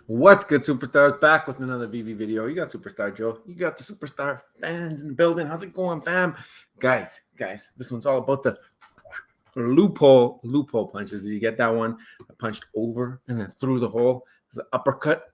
What's good, superstars? Back with another Veve video. You got Superstar Joe. You got the superstar fans in the building. How's it going, fam? Guys, this one's all about the loophole punches. You get that one? I punched over and then through the hole. It's an uppercut,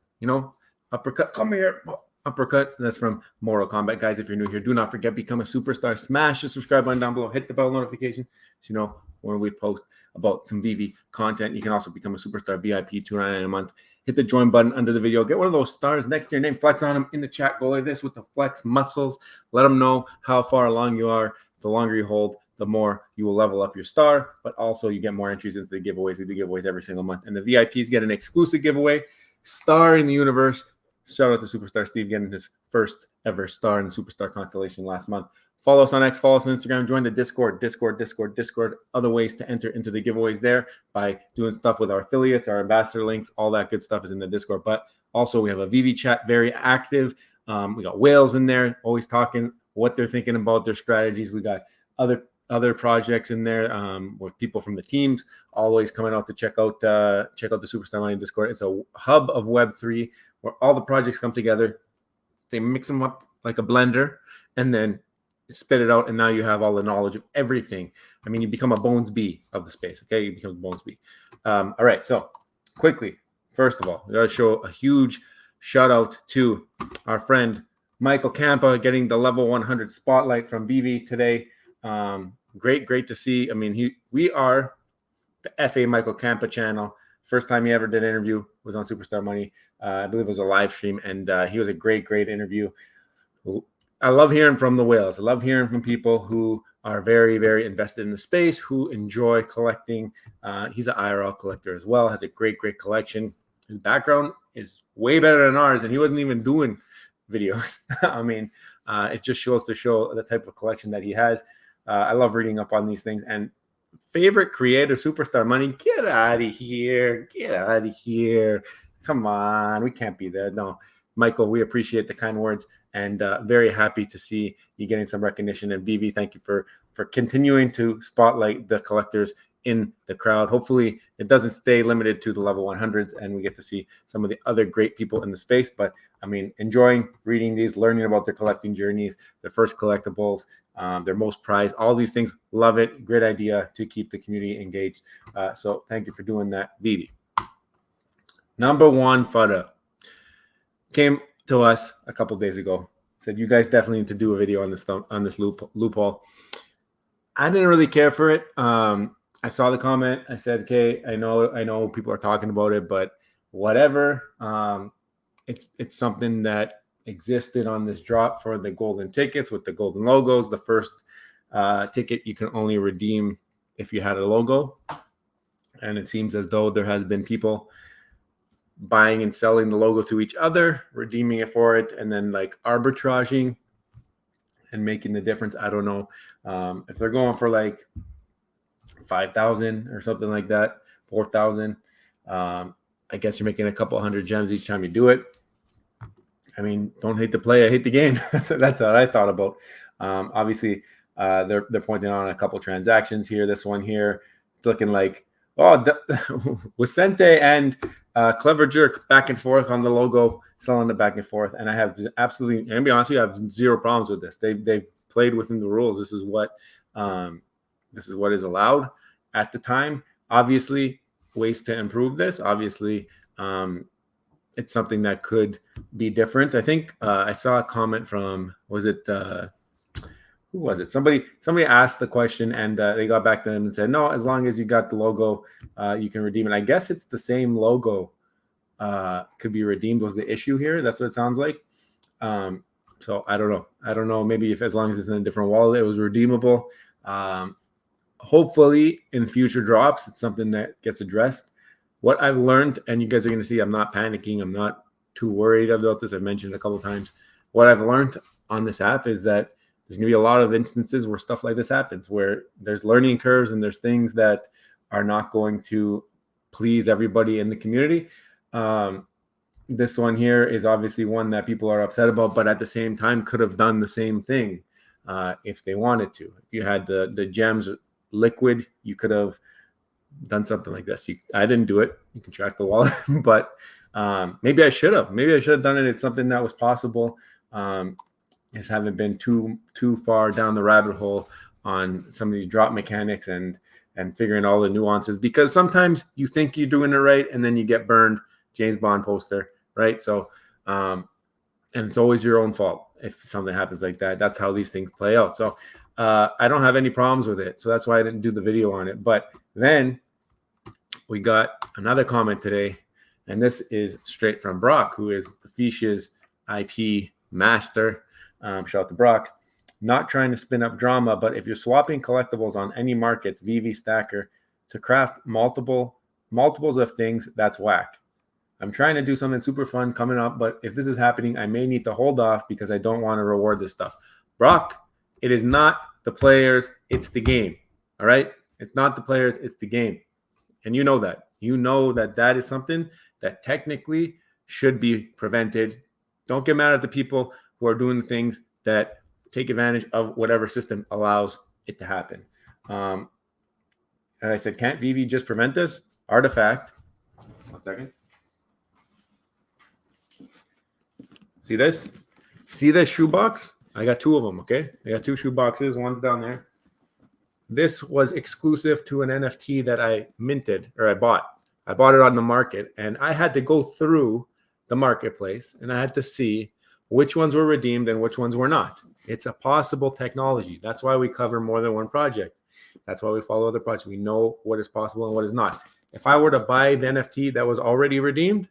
uppercut. Come here. Uppercut. That's from Mortal Kombat. Guys, if you're new here, do not forget, become a superstar. Smash the subscribe button down below. Hit the bell notification so you know when we post about some Veve content. You can also become a superstar VIP, $2.99 a month. Hit the join button under the video. Get one of those stars next to your name. Flex on them in the chat. Go like this with the flex muscles. Let them know how far along you are. The longer you hold, the more you will level up your star. But also you get more entries into the giveaways. We do giveaways every single month. And the VIPs get an exclusive giveaway. Star in the universe. Shout out to Superstar Steve getting his first ever star in the Superstar constellation last month. Follow us on X, follow us on Instagram, join the Discord. Other ways to enter into the giveaways there by doing stuff with our affiliates, our ambassador links, all that good stuff is in the Discord. But also we have a Veve chat, very active. We got whales in there, always talking what they're thinking about their strategies. We got other projects in there with people from the teams always coming out to check out the Superstar Money Discord. It's a hub of Web3 where all the projects come together. They mix them up like a blender and then spit it out, and now you have all the knowledge of everything. I mean, you become a Bones B of the space, okay? You become a Bones B. All right, so quickly, first of all, we got to show a huge shout out to our friend Michael Campa getting the level 100 spotlight from Veve today. Great to see. I mean, we are the FA Michael Campa channel. First time he ever did an interview was on Superstar Money. I believe it was a live stream, and he was a great interview. I love hearing from the whales. I love hearing from people who are very, very invested in the space, who enjoy collecting. He's an IRL collector as well, has a great collection. His background is way better than ours, and he wasn't even doing videos. I mean, it just shows to show the type of collection that he has. I love reading up on these things. And favorite creator, Superstar Money, get out of here. Get out of here. Come on. We can't be there. No. Michael, we appreciate the kind words and very happy to see you getting some recognition. And Veve, thank you for continuing to spotlight the collectors in the crowd. Hopefully it doesn't stay limited to the level 100s and we get to see some of the other great people in the space. But I mean, enjoying reading these, learning about their collecting journeys, their first collectibles, their most prized, all these things. Love it. Great idea to keep the community engaged. So thank you for doing that, Veve. Number one photo came to us a couple days ago. Said you guys definitely need to do a video on this loophole. I didn't really care for it. I saw the comment. I said, okay, I know people are talking about it, but whatever. It's something that existed on this drop for the golden tickets with the golden logos. The first ticket you can only redeem if you had a logo, and it seems as though there has been people buying and selling the logo to each other, redeeming it for it, and then like arbitraging and making the difference. I don't know if they're going for like 5,000 or something like that, 4,000. I guess you're making a couple hundred gems each time you do it. I mean, don't hate the play, I hate the game. that's what I thought about. Obviously, they're pointing out a couple transactions here. This one here, it's looking like Vicente and Clever Jerk back and forth on the logo, selling it back and forth. And I have absolutely, and to be honest with you, I have zero problems with this. They've played within the rules. This is what is allowed at the time. Obviously, ways to improve this. Obviously, it's something that could be different. I think I saw a comment from, who was it? Somebody asked the question, and they got back to them and said, no, as long as you got the logo, you can redeem it. I guess it's the same logo could be redeemed was the issue here. That's what it sounds like. So I don't know. Maybe if as long as it's in a different wallet, it was redeemable. Hopefully in future drops, it's something that gets addressed. What I've learned, and you guys are going to see, I'm not panicking. I'm not too worried about this. I've mentioned it a couple of times. What I've learned on this app is that there's going to be a lot of instances where stuff like this happens, where there's learning curves and there's things that are not going to please everybody in the community. This one here is obviously one that people are upset about, but at the same time could have done the same thing if they wanted to. If you had the gems liquid, you could have done something like this. I didn't do it. You can track the wallet, but Maybe I should have. Maybe I should have done it. It's something that was possible. Just haven't been too far down the rabbit hole on some of these drop mechanics and figuring all the nuances, because sometimes you think you're doing it right and then you get burned. James Bond poster, right? So, and it's always your own fault if something happens like that. That's how these things play out. So I don't have any problems with it. So that's why I didn't do the video on it. But then we got another comment today, and this is straight from Brock, who is the Fish's IP master. Shout out to Brock. Not trying to spin up drama, but if you're swapping collectibles on any markets, Veve stacker, to craft multiples of things, that's whack. I'm trying to do something super fun coming up, but if this is happening, I may need to hold off because I don't want to reward this stuff. Brock, it is not the players, it's the game. All right? It's not the players, it's the game. And you know that. You know that that is something that technically should be prevented. Don't get mad at the people who are doing things that take advantage of whatever system allows it to happen. And I said, can't Veve just prevent this? Artifact. 1 second. See this? See this shoebox? I got 2 of them, okay? I got 2 shoe boxes. One's down there. This was exclusive to an NFT that I minted, or I bought. I bought it on the market, and I had to go through the marketplace, and I had to see which ones were redeemed and which ones were not. It's a possible technology. That's why we cover more than one project. That's why we follow other projects. We know what is possible and what is not. If I were to buy the NFT that was already redeemed,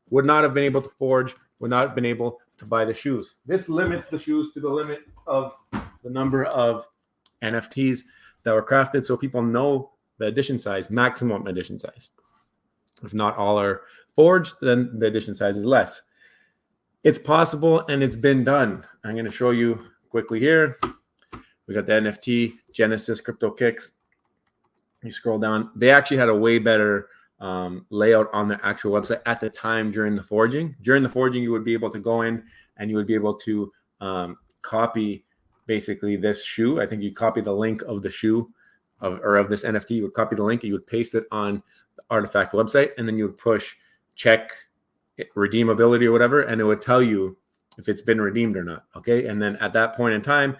would not have been able to forge, would not have been able to buy the shoes. This limits the shoes to the limit of the number of NFTs that were crafted, so people know the edition size, maximum edition size. If not all are forged, then the edition size is less. It's possible, and it's been done. I'm going to show you quickly here. We got the NFT Genesis crypto kicks. You scroll down. They actually had a way better layout on the actual website at the time during the forging. During the forging, you would be able to go in and you would be able to copy basically this shoe. I think you copy the link of the shoe of this NFT. You would copy the link, and you would paste it on the Artifact website, and then you would push check redeemability or whatever, and it would tell you if it's been redeemed or not. Okay. And then at that point in time,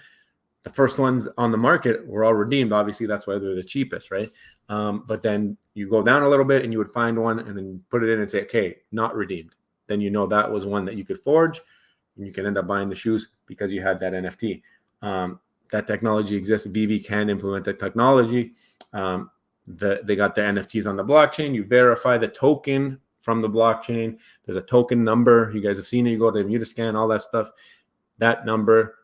the first ones on the market were all redeemed. Obviously, that's why they're the cheapest, right? But then you go down a little bit and you would find one and then put it in and say, okay, not redeemed. Then you know that was one that you could forge, and you can end up buying the shoes because you had that NFT. That technology exists. Veve can implement that technology. They got the NFTs on the blockchain. You verify the token from the blockchain. There's a token number. You guys have seen it. You go to Mutascan, all that stuff. That number,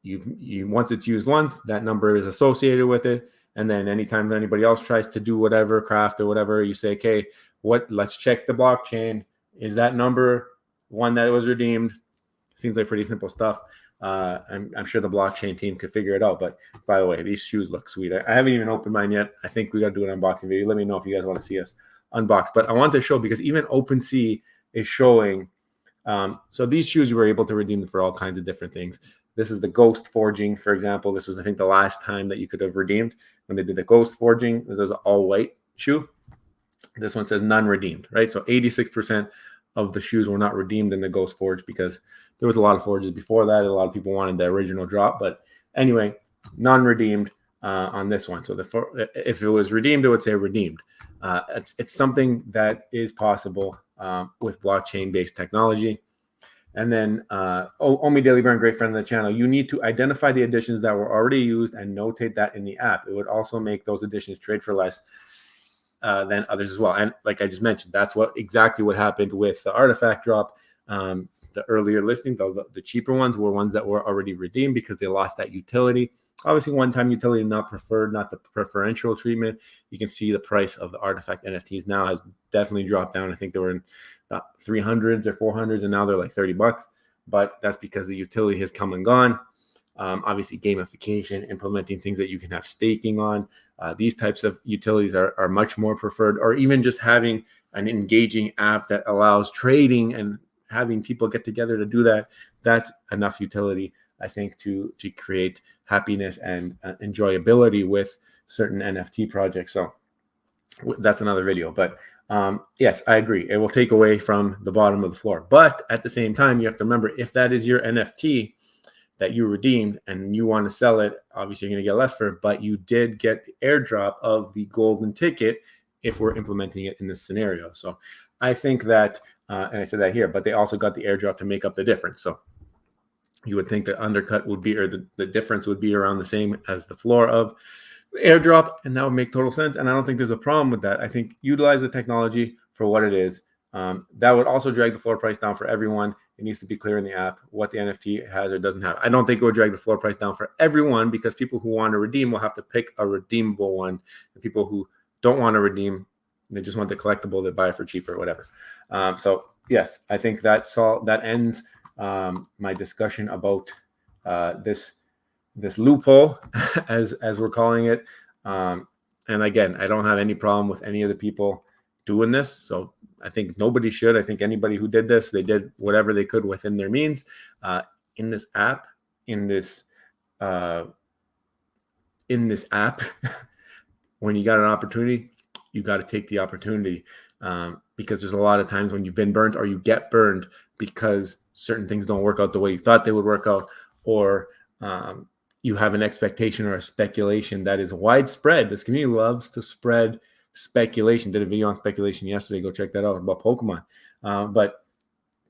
you once it's used once, that number is associated with it. And then anytime anybody else tries to do whatever, craft or whatever, you say, okay, let's check the blockchain. Is that number one that was redeemed? Seems like pretty simple stuff. I'm sure the blockchain team could figure it out. But by the way, these shoes look sweet. I haven't even opened mine yet. I think we got to do an unboxing video. Let me know if you guys want to see us unbox. But I want to show, because even OpenSea is showing. So these shoes you were able to redeem for all kinds of different things. This is the ghost forging, for example. This was, I think, the last time that you could have redeemed when they did the ghost forging. This was an all white shoe. This one says none redeemed, right? So 86% of the shoes were not redeemed in the ghost forge, because there was a lot of forges before that. A lot of people wanted the original drop. But anyway, non-redeemed on this one. So if it was redeemed, it would say redeemed. It's something that is possible with blockchain-based technology. And then Omi Daily Burn, great friend of the channel. You need to identify the additions that were already used and notate that in the app. It would also make those additions trade for less than others as well. And like I just mentioned, that's exactly what happened with the Artifact drop. The earlier listings, the cheaper ones, were ones that were already redeemed because they lost that utility. Obviously, one-time utility, not preferred, not the preferential treatment. You can see the price of the Artifact NFTs now has definitely dropped down. I think they were in the 300s or 400s, and now they're like $30. But that's because the utility has come and gone. Obviously, gamification, implementing things that you can have staking on. These types of utilities are much more preferred, or even just having an engaging app that allows trading and having people get together to do that. That's enough utility, I think, to create happiness and enjoyability with certain NFT projects. So that's another video. But Yes, I agree. It will take away from the bottom of the floor. But at the same time, you have to remember, if that is your NFT that you redeemed and you want to sell it, obviously you're going to get less for it, but you did get the airdrop of the golden ticket if we're implementing it in this scenario. So I think that, and I said that here, but they also got the airdrop to make up the difference. So you would think the undercut would be, or the difference would be around the same as the floor of the airdrop, and that would make total sense. And I don't think there's a problem with that. I think utilize the technology for what it is. That would also drag the floor price down for everyone. It needs to be clear in the app what the NFT has or doesn't have. I don't think it would drag the floor price down for everyone, because people who want to redeem will have to pick a redeemable one. The people who don't want to redeem, they just want the collectible, they buy it for cheaper or whatever. So yes, I think that ends my discussion about this loophole, as we're calling it. And again, I don't have any problem with any of the people doing this. So I think nobody should. I think anybody who did this, they did whatever they could within their means. In this app, when you got an opportunity, you got to take the opportunity, because there's a lot of times when you've been burned, or you get burned because certain things don't work out the way you thought they would work out, or you have an expectation or a speculation that is widespread. This community loves to spread speculation. Did a video on speculation yesterday. Go check that out, about Pokemon. But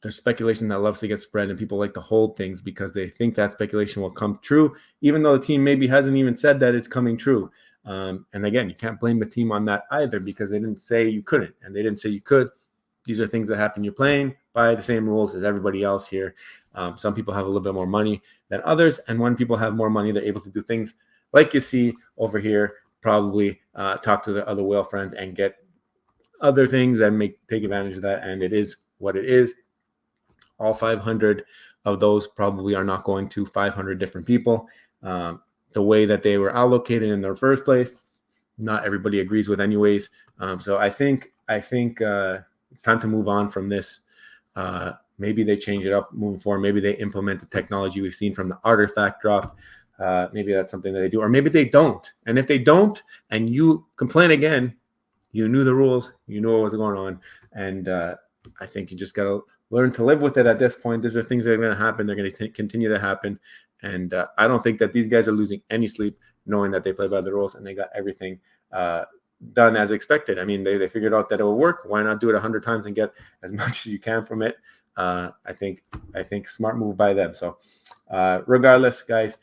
there's speculation that loves to get spread, and people like to hold things because they think that speculation will come true, even though the team maybe hasn't even said that it's coming true. And again, you can't blame the team on that either, because they didn't say you couldn't, and they didn't say you could. These are things that happen. You're playing by the same rules as everybody else here. Some people have a little bit more money than others, and when people have more money, they're able to do things like you see over here. Probably talk to their other whale friends and get other things and take advantage of that. And it is what it is. All 500 of those probably are not going to 500 different people. The way that they were allocated in their first place, not everybody agrees with anyways. So I think it's time to move on from this. Maybe they change it up moving forward. Maybe they implement the technology we've seen from the artifact drop. Maybe that's something that they do, or maybe they don't. And if they don't, and you complain again, you knew the rules, you knew what was going on. And I think you just got to learn to live with it at this point. These are things that are going to happen. They're going to continue to happen. And I don't think that these guys are losing any sleep knowing that they play by the rules and they got everything done as expected. I mean, they figured out that it will work. Why not do it 100 times and get as much as you can from it? I think smart move by them. So regardless, guys,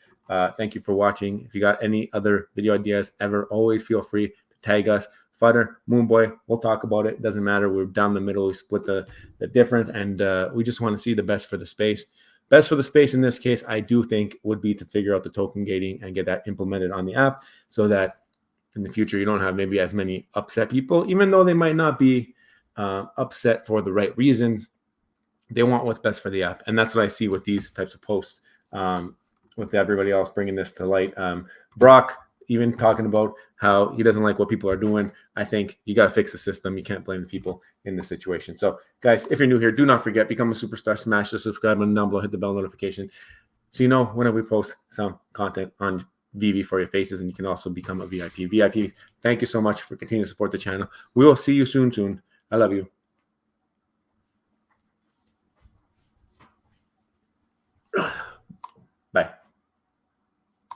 thank you for watching. If you got any other video ideas ever, always feel free to tag us. Futter, Moonboy, we'll talk about it. Doesn't matter. We're down the middle. We split the difference, and we just want to see the best for the space. Best for the space in this case, I do think, would be to figure out the token gating and get that implemented on the app, so that in the future you don't have maybe as many upset people, even though they might not be upset for the right reasons. They want what's best for the app, and that's what I see with these types of posts. With everybody else bringing this to light, Brock even talking about how he doesn't like what people are doing. I think you got to fix the system. You can't blame the people in this situation. So, guys, if you're new here, do not forget, become a superstar. Smash the subscribe button down below. Hit the bell notification so you know whenever we post some content on Veve for your faces, and you can also become a VIP. Thank you so much for continuing to support the channel. We will see you soon. I love you.